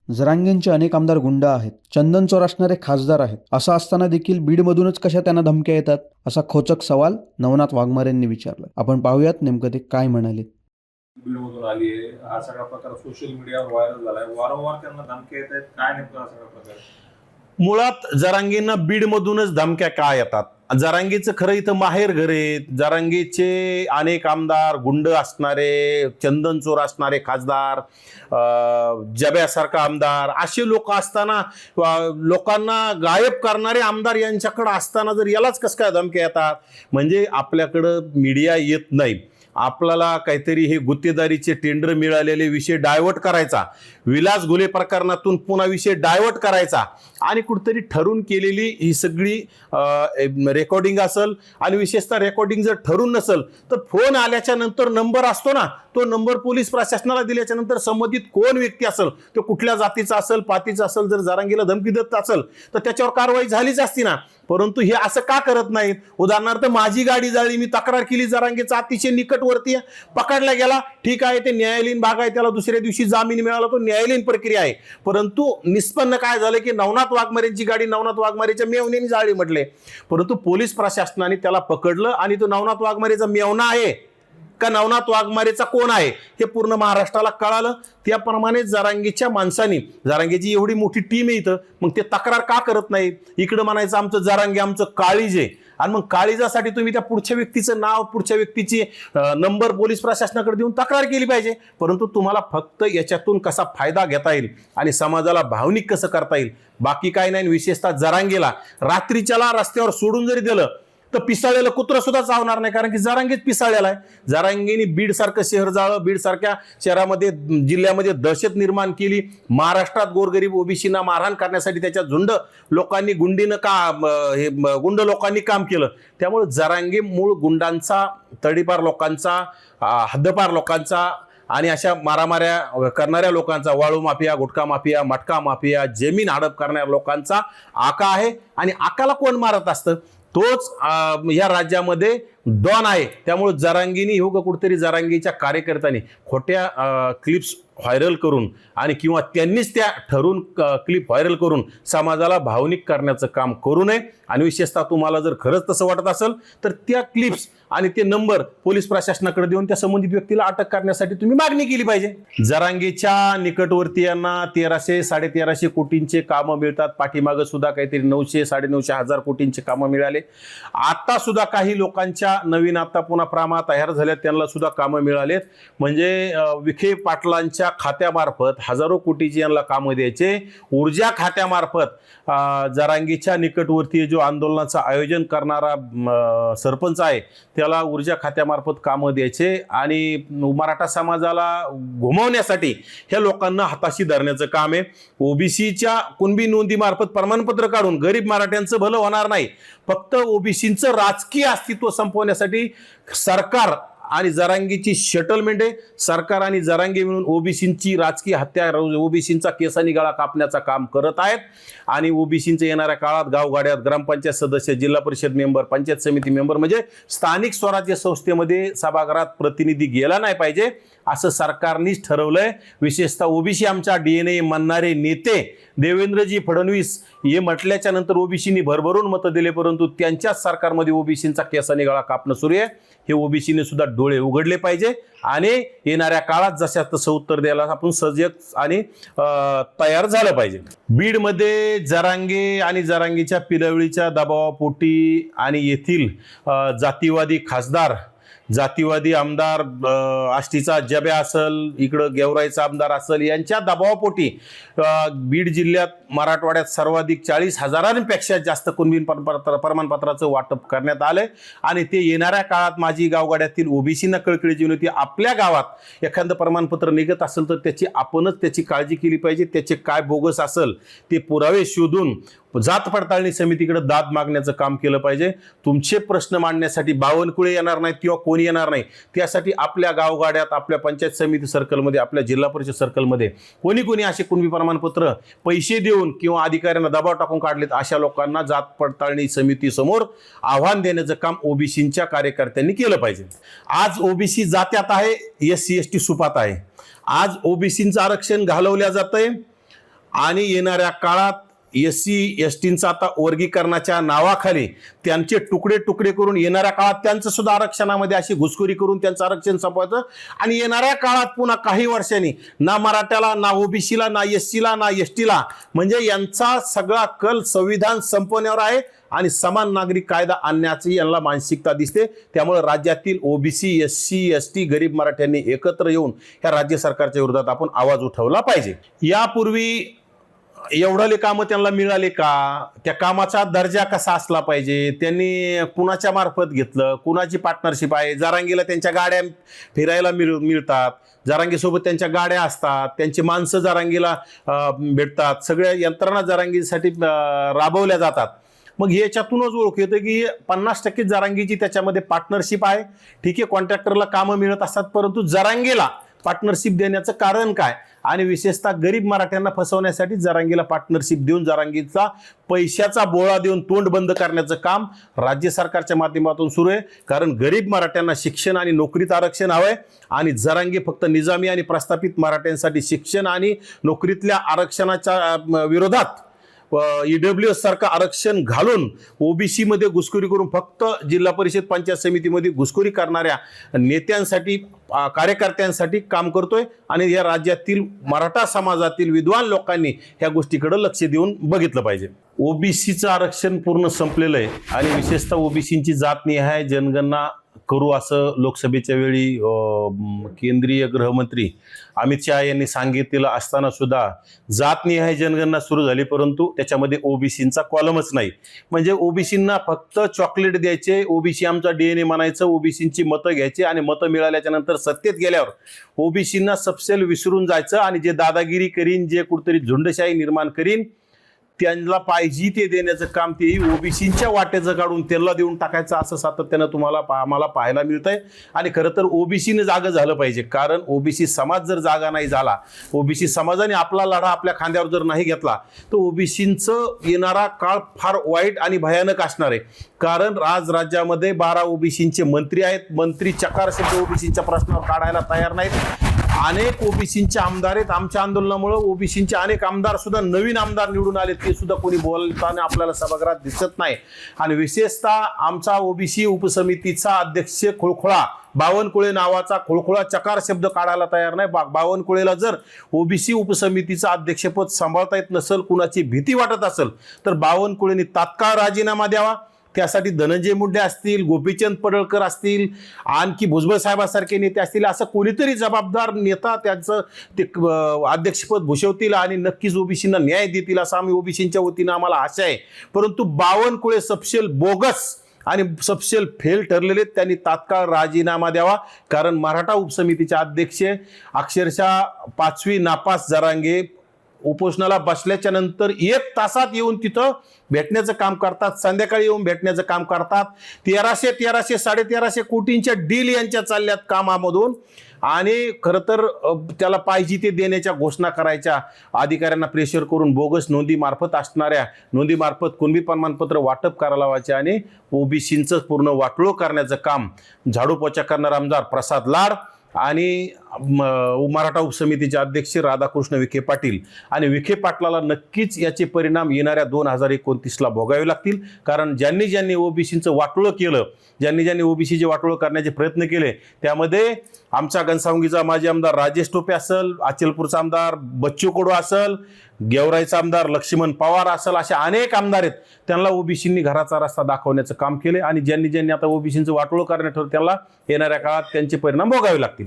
जरांगेंचे अनेक आमदार गुंड आहेत, चंदन चोर असणारे खासदार आहेत. असं असताना देखील बीडमधूनच कशा त्यांना धमक्या येतात, असा खोचक सवाल नवनाथ वाघमारेंनी विचारला. आपण पाहूयात नेमकं ते काय म्हणाले. बीडमधून आली आहे, हा सगळा प्रकार सोशल मीडियावर व्हायरल झालाय. वारंवार त्यांना धमक्या येत आहेत. काय नेमका हा सगळा प्रकार? मुळात जरांगेंना बीडमधूनच धमक्या का येतात? जरांगेचं खरं इथं माहेर घर आहे. जरांगेचे अनेक आमदार गुंड असणारे, चंदन चोर असणारे खासदार, जब्यासारखा आमदार, असे लोक असताना लोकांना गायब करणारे आमदार यांच्याकडे असताना जर यालाच कसं काय धमक्या येतात? म्हणजे आपल्याकडं मीडिया येत नाही. आपल्याला काहीतरी हे गुत्तेदारीचे टेंडर मिळालेले विषय डायव्हर्ट करायचा, विलास घुले प्रकरणातून पुन्हा विषय डायव्हर्ट करायचा आणि कुठेतरी ठरून केलेली ही सगळी रेकॉर्डिंग असेल. आणि विशेषतः रेकॉर्डिंग जर ठरून नसेल तर फोन आल्याच्या नंतर नंबर असतो ना, तो नंबर पोलीस प्रशासनाला दिल्याच्या नंतर संबंधित कोण व्यक्ती असेल, तो कुठल्या जातीचा असेल, पातीचा असेल, जर जरांगेला धमकी देत असेल तर त्याच्यावर कारवाई झालीच असती ना. परंतु हे असं का करत नाहीत? उदाहरणार्थ माझी गाडी जाळली, मी तक्रार केली, जरांगेचा अतिशय निकटवर्ती पकडला गेला, ठीक आहे, ते न्यायालयीन भाग आहे, त्याला दुसऱ्या दिवशी जामीन मिळाला, तो न्यायालयीन प्रक्रिया आहे. परंतु निष्पन्न काय झालं की नवनाथ वाघमारेंची गाडी नवनाथ वाघमारेच्या मेवण्याने जाळली म्हटले, परंतु पोलीस प्रशासनाने त्याला पकडलं आणि तो नवनाथ वाघमारेचा मेवणा आहे का नवनाथ वाघमारेचा कोण आहे हे पूर्ण महाराष्ट्राला कळालं. त्याप्रमाणे जरांगेच्या माणसांनी, जरांगेची एवढी मोठी टीम आहे इथं, मग ते तक्रार का करत नाहीत? इकडं म्हणायचं आमचं जरांगे आमचं काळीज आहे, आणि मग काळीजासाठी तुम्ही त्या पुढच्या व्यक्तीचं नाव, पुढच्या व्यक्तीची नंबर पोलीस प्रशासनाकडे देऊन तक्रार केली पाहिजे. परंतु तुम्हाला फक्त याच्यातून कसा फायदा घेता येईल आणि समाजाला भावनिक कसं करता येईल, बाकी काय नाही. विशेषतः जरांगेला रात्रीच्याला रस्त्यावर सोडून जरी दिलं तर पिसाळलेलं कुत्रं सुद्धा चावणार नाही, कारण की जरांगेच पिसाळलेला आहे. जरांगेने बीड सारखं शहर जाळलं, बीड सारख्या शहरामध्ये, जिल्ह्यामध्ये दहशत निर्माण केली. महाराष्ट्रात गोरगरीब ओबीसींना मारहाण करण्यासाठी त्याच्या गुंड लोकांनी गुंड लोकांनी काम केलं. त्यामुळे जरांगे मूळ गुंडांचा, तडीपार लोकांचा, हद्दपार लोकांचा आणि अशा मारामाऱ्या करणाऱ्या लोकांचा, वाळू माफिया, गुटखा माफिया, मटका माफिया, जमीन हडप करणाऱ्या लोकांचा आका आहे. आणि आकाला कोण मारत असतं? तोच या राज्यामध्ये डॉन आहे. त्यामुळे जरांगीनी कुठेतरी जरांगीच्या कार्यकर्त्यांनी खोट्या क्लिप्स व्हायरल करून आणि किंवा त्यांनीच त्या ठरून क्लिप व्हायरल करून समाजाला भावनिक करण्याचं काम करू नये. आणि विशेषतः तुम्हाला जर खरंच तसं वाटत असेल तर त्या क्लिप्स आणि ते नंबर पोलीस प्रशासनाकडे देऊन त्या संबंधित व्यक्तीला अटक करण्यासाठी तुम्ही मागणी केली पाहिजे. जरांगेच्या निकटवर्तीयांना 1300-1350 कोटींचे कामं मिळतात. पाठीमागं सुद्धा काहीतरी 900-950 कोटींचे कामं मिळाले. आता सुद्धा काही लोकांच्या नवीन आता पुन्हा प्रामा तयार झाल्यात, त्यांना सुद्धा कामं मिळालेत. म्हणजे विखे पाटलांच्या खात्यामार्फत हजारो कोटीची यांना कामं द्यायचे. ऊर्जा खात्यामार्फत जरांगेच्या निकटवर्ती जो आंदोलनाचं आयोजन करणारा सरपंच आहे त्याला ऊर्जा खात्यामार्फत कामं द्यायचे. आणि मराठा समाजाला घुमवण्यासाठी ह्या लोकांना हाताशी धरण्याचं काम आहे. ओबीसीच्या कुणबी नोंदीमार्फत प्रमाणपत्र काढून गरीब मराठ्यांचं भलं होणार नाही, फक्त ओबीसींचं राजकीय अस्तित्व संपवण्यासाठी सरकार आणि जरांगीची सेटलमेंट आहे. सरकार आणि जरांगे मिळून ओबीसींची राजकीय हत्या, ओबीसींचा केसानी गळा कापण्याचं काम करत आहेत. आणि ओबीसींच्या येणाऱ्या काळात गावगाड्यात ग्रामपंचायत सदस्य, जिल्हा परिषद मेंबर, पंचायत समिती मेंबर म्हणजे स्थानिक स्वराज्य संस्थेमध्ये सभागृहात प्रतिनिधी गेला नाही पाहिजे असं सरकारनेच ठरवलंय. विशेषतः ओबीसी आमचा डीएनए म्हणणारे नेते देवेंद्रजी फडणवीस हे म्हटल्याच्या नंतर ओबीसीनी भरभरून मतं दिले, परंतु त्यांच्याच सरकारमध्ये ओबीसींचा केसानी गळा कापणं सुरू आहे. हे ओबीसीने सुद्धा डोळे उघडले पाहिजे आणि येणाऱ्या काळात जशा तसं उत्तर द्यायला आपण सजग आणि तयार झालं पाहिजे. बीडमध्ये जरांगे आणि जरांगेच्या पिलवळीच्या दबावापोटी आणि येथील जातीवादी खासदार, जातीवादी आमदार, आष्टीचा जब्या असेल, इकडं गेवराईचा आमदार असेल, यांच्या दबावापोटी बीड जिल्ह्यात, मराठवाड्यात सर्वाधिक 40,000पेक्षा जास्त कुणबी प्रमाणपत्राचं वाटप करण्यात आलंय. आणि ते येणाऱ्या काळात माझी गावगाड्यातील ओबीसींना कळकळीची विनंती, आपल्या गावात एखादं प्रमाणपत्र निघत असेल तर त्याची आपणच त्याची काळजी केली पाहिजे. त्याचे काय बोगस असेल ते पुरावे शोधून जात पडताळणी समितीकडे दाद मागण्याचं काम केलं पाहिजे. तुमचे प्रश्न मांडण्यासाठी बावनकुळे येणार नाहीत किंवा कोणी येणार नाही. त्यासाठी आपल्या गावगाड्यात, आपल्या पंचायत समिती सर्कलमध्ये, आपल्या जिल्हा परिषद सर्कलमध्ये कोणी असे कुणबी प्रमाणपत्र पैसे देऊन किंवा अधिकाऱ्यांना दबाव टाकून काढलेत अशा लोकांना जात पडताळणी समितीसमोर आव्हान देण्याचं काम ओबीसींच्या कार्यकर्त्यांनी केलं पाहिजे. आज ओबीसी जात्यात आहे, SC ST सुपात आहे. आज ओबीसींचं आरक्षण घालवल्या जातंय. आणि येणाऱ्या काळात SC STंचं आता वर्गीकरणाच्या नावाखाली त्यांचे तुकडे तुकडे करून येणाऱ्या काळात त्यांचं सुद्धा आरक्षणामध्ये अशी घुसखोरी करून त्यांचं आरक्षण संपवायचं आणि येणाऱ्या काळात पुन्हा काही वर्षांनी ना मराठ्याला ना OBCला ना SCला ना STला म्हणजे यांचा सगळा कल संविधान संपवण्यावर आहे आणि समान नागरिक कायदा आणण्याची यांना मानसिकता दिसते. त्यामुळे राज्यातील OBC SC ST गरीब मराठ्यांनी एकत्र येऊन या राज्य सरकारच्या विरोधात आपण आवाज उठवला पाहिजे. यापूर्वी एवढाले कामं त्यांना मिळाले का, त्या कामाचा दर्जा कसा असला पाहिजे, त्यांनी कुणाच्या मार्फत घेतलं, कुणाची पार्टनरशिप आहे. जरांगीला त्यांच्या गाड्या फिरायला मिळतात, जरांगीसोबत त्यांच्या गाड्या असतात, त्यांची माणसं जरांगीला भेटतात, सगळ्या यंत्रणा जरांगीसाठी राबवल्या जातात. मग याच्यातूनच ओळख येतं की 50% जरांगीची त्याच्यामध्ये पार्टनरशिप आहे. ठीक आहे, कॉन्ट्रॅक्टरला कामं मिळत असतात, परंतु जरांगीला पार्टनरशिप देण्याचं कारण काय आणि विशेषतः गरीब मराठ्यांना फसवण्यासाठी जरांगीला पार्टनरशिप देऊन जरांगीचा पैशाचा बोळा देऊन तोंड बंद करण्याचं काम राज्य सरकारच्या माध्यमातून सुरू आहे. कारण गरीब मराठ्यांना शिक्षण आणि नोकरीत आरक्षण हवंय आणि जरांगी फक्त निजामी आणि प्रस्थापित मराठ्यांसाठी शिक्षण आणि नोकरीतल्या आरक्षणाच्या विरोधात EWS सारखं आरक्षण घालून OBC मध्ये घुसखोरी करून फक्त जिल्हा परिषद पंचायत समितीमध्ये घुसखोरी करणाऱ्या नेत्यांसाठी कार्यकर्त्यांसाठी काम करतोय आणि या राज्यातील मराठा समाजातील विद्वान लोकांनी ह्या गोष्टीकडे लक्ष देऊन बघितलं पाहिजे. OBCचं आरक्षण पूर्ण संपलेलं आहे आणि विशेषतः OBCची जातनिहाय जनगणना करू असं लोकसभेच्या वेळी केंद्रीय गृहमंत्री अमित शहा यांनी सांगितलेलं असताना सुद्धा जातनिहाय जनगणना सुरू झाली, परंतु त्याच्यामध्ये OBCचा कॉलमच नाही. म्हणजे OBCंना फक्त चॉकलेट द्यायचे, OBC आमचा DNA म्हणायचं, OBCची मतं घ्यायची आणि मतं मिळाल्याच्या नंतर सत्तेत गेल्यावर OBCंना सबसेल विसरून जायचं आणि जे दादागिरी करीन, जे कुठेतरी झुंडशाही निर्माण करीन त्यांना पाहिजे ते देण्याचं काम तेही OBCच्या वाटेचं काढून त्यांना देऊन टाकायचं असं सातत्यानं आम्हाला पाहायला मिळतंय. आणि खरं तर OBCने जागं झालं पाहिजे, कारण OBC समाज जर जागा नाही झाला, OBC समाजाने आपला लढा आपल्या खांद्यावर जर नाही घेतला तर OBCचं येणारा काळ फार वाईट आणि भयानक असणार आहे. कारण राज्यामध्ये 12 OBCचे मंत्री आहेत, मंत्री चकार शब्द OBCच्या प्रश्नावर काढायला तयार नाहीत. अनेक OBCचे आमदार आहेत. आमच्या आंदोलनामुळे OBCचे अनेक आमदार सुद्धा नवीन आमदार निवडून आले, ते सुद्धा कोणी बोलताना आपल्याला सभागृहात दिसत नाही. आणि विशेषतः आमचा OBC उपसमितीचा अध्यक्ष खुळखुळा बावनकुळे नावाचा खुळखुळा चकार शब्द काढायला तयार नाही. बावनकुळेला जर OBC उपसमितीचं अध्यक्षपद सांभाळता येत नसेल, कुणाची भीती वाटत असेल तर बावनकुळेंनी तात्काळ राजीनामा द्यावा. त्यासाठी धनंजय मुंडे असतील, गोपीचंद पडळकर असतील, आणखी भुजबळ साहेबांसारखे नेते असतील, असं कोणीतरी जबाबदार नेता त्यांचं ते अध्यक्षपद भूषवतील आणि नक्कीच OBCंना न्याय देतील असं आम्ही OBCच्या वतीनं आम्हाला आशा आहे. परंतु बावनकुळे सबसेल बोगस आणि सबसेल फेल ठरलेले, त्यांनी तात्काळ राजीनामा द्यावा. कारण मराठा उपसमितीचे अध्यक्ष अक्षरशः 5वी नापास जरांगे उपोषणाला बसल्याच्या नंतर 1 तासात येऊन तिथं भेटण्याचं काम करतात, संध्याकाळी येऊन भेटण्याचं काम करतात. 1300 1350 कोटींच्या डील यांच्या चालल्यात कामामधून आणि खरं तर त्याला पाहिजे ते देण्याच्या घोषणा करायच्या, अधिकाऱ्यांना प्रेशर करून बोगस नोंदीमार्फत असणाऱ्या नोंदीमार्फत कुणबी प्रमाणपत्र वाटप करायला लावायचे आणि OBCचं पूर्ण वाटोळं करण्याचं काम झाडू पोचा करणारा आमदार प्रसाद लाड आणि मराठा उपसमितीचे अध्यक्ष राधाकृष्ण विखे पाटील आणि विखे पाटलाला नक्कीच याचे परिणाम येणाऱ्या 2029ला भोगावे लागतील. कारण ज्यांनी OBCचं वाटोळं केलं, ज्यांनी OBCचे वाटोळं करण्याचे प्रयत्न केले, त्यामध्ये आमचा घनसावंगीचा माजी आमदार राजेश टोपे असेल, अचलपूरचा आमदार बच्चू कडू असेल, गेवराईचा आमदार लक्ष्मण पवार असेल, असे अनेक आमदार आहेत. त्यांना OBCंनी घराचा रस्ता दाखवण्याचं काम केले आणि ज्यांनी आता OBCचं वाटोळं करण्यात ठरवलं त्यांना येणाऱ्या काळात त्यांचे परिणाम भोगावे लागतील.